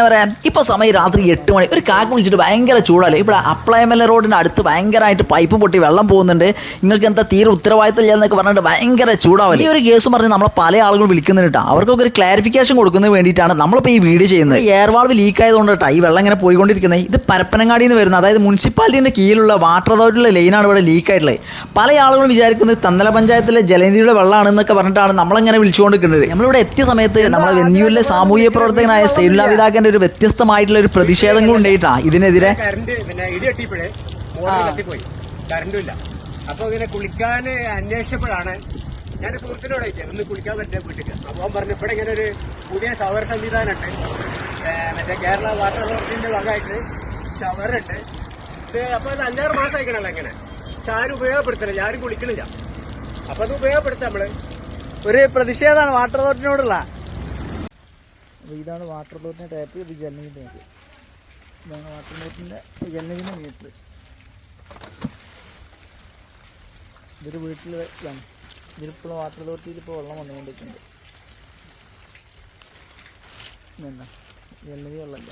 പറയാം ഇപ്പോൾ സമയം രാത്രി 8 മണി. ഒരു കാക്ക് വിളിച്ചിട്ട് ഭയങ്കര ചൂടല്ലേ. ഇവിടെ അപ്ലൈമല റോഡിൻ്റെ അടുത്ത് ഭയങ്കരമായിട്ട് പൈപ്പ് പൊട്ടി വെള്ളം പോകുന്നുണ്ട്, നിങ്ങൾക്ക് എന്താ തീരെ ഉത്തരവാദിത്തം ഇല്ല എന്നൊക്കെ പറഞ്ഞിട്ട് ഭയങ്കര ചൂടാവില്ല. ഈ ഒരു കേസ് പറഞ്ഞ് നമ്മളെ പല ആളുകൾ വിളിക്കുന്നുണ്ട് കേട്ടോ. അവർക്കൊക്കെ ഒരു ക്ലാരിഫിക്കേഷൻ കൊടുക്കുന്നതിന് വേണ്ടിയിട്ടാണ് നമ്മളിപ്പോൾ ഈ വീഡിയോ ചെയ്യുന്നത്. എയർ വാൾവ് ലീക്ക് ആയതുകൊണ്ട് കേട്ടോ ഈ വെള്ളം ഇങ്ങനെ പോയിക്കൊണ്ടിരിക്കുന്നത്. ഇത് പരപ്പനങ്ങാടിയിൽ നിന്ന് വരുന്നത്, അതായത് മുനിസിപ്പാലിറ്റിൻ്റെ കീഴിലുള്ള വാട്ടർ അതോറിറ്റിയിലെ ലൈനാണ് ഇവിടെ ലീക്ക് ആയിട്ടുള്ളത്. പല ആളുകളും വിചാരിക്കുന്നത് തന്നല പഞ്ചായത്തിലെ ജലനിധിയുടെ വെള്ളമാണെന്നൊക്കെ പറഞ്ഞിട്ടാണ് നമ്മളിങ്ങനെ വിളിച്ചുകൊണ്ടിരിക്കുന്നത്. നമ്മളിവിടെ എത്തിയ സമയത്ത് നമ്മളെ വെന്യൂരിലെ സാമൂഹ്യ പ്രവർത്തകനായ സൈലാവിതാക്കൻ്റെ ഒരു വ്യത്യസ്തമായിട്ടുള്ള ഒരു പ്രതിഷേധങ്ങൾ ഉണ്ടായിട്ടാ ഇതിനെതിരെ. കറണ്ടുമില്ല. അപ്പൊ ഇങ്ങനെ കുളിക്കാൻ അന്വേഷിച്ചപ്പോഴാണ് ഞാൻ സുഹൃത്തിനോട് ചോദിച്ചത് ഒന്ന് കുളിക്കാൻ പറ്റിയ വീട്ടിൽ. അപ്പോൾ പറഞ്ഞു ഇവിടെ ഇങ്ങനെ ഒരു പുതിയ ഷവർ സംവിധാനമുണ്ട്, മറ്റേ കേരള വാട്ടർ അതോറിറ്റിന്റെ ഭാഗമായിട്ട് ഷവറുണ്ട്. ഇത് അപ്പൊ അത് 5-6 മാസം ആയിക്കണല്ലോ ഇങ്ങനെ. പക്ഷെ ആരും ഉപയോഗപ്പെടുത്തണില്ല, ആരും കുളിക്കണില്ല. അപ്പൊ അത് ഉപയോഗപ്പെടുത്താം. നമ്മള് ഒരു പ്രതിഷേധമാണ് വാട്ടർ അതോറിറ്റിനോടുള്ള. ഇതാണ് വാട്ടർ അതോറിറ്റിന്റെ ടാപ്പ്, ഇത് ജലനിധിന്റെ ടാപ്പ്. ഇതാണ് വാട്ടർ അതോറിറ്റിന്റെ ജലനിധിന്റെ മീറ്റർ. ഇതൊരു വീട്ടിൽ ഇതാണ്. ഇതിലിപ്പോൾ വാട്ടർ അതോറിറ്റിയിൽ ഇപ്പോൾ വെള്ളം വന്നുകൊണ്ടിരിക്കുന്നുണ്ട്. ഇതെന്താ ജലനിധി വെള്ളമില്ല.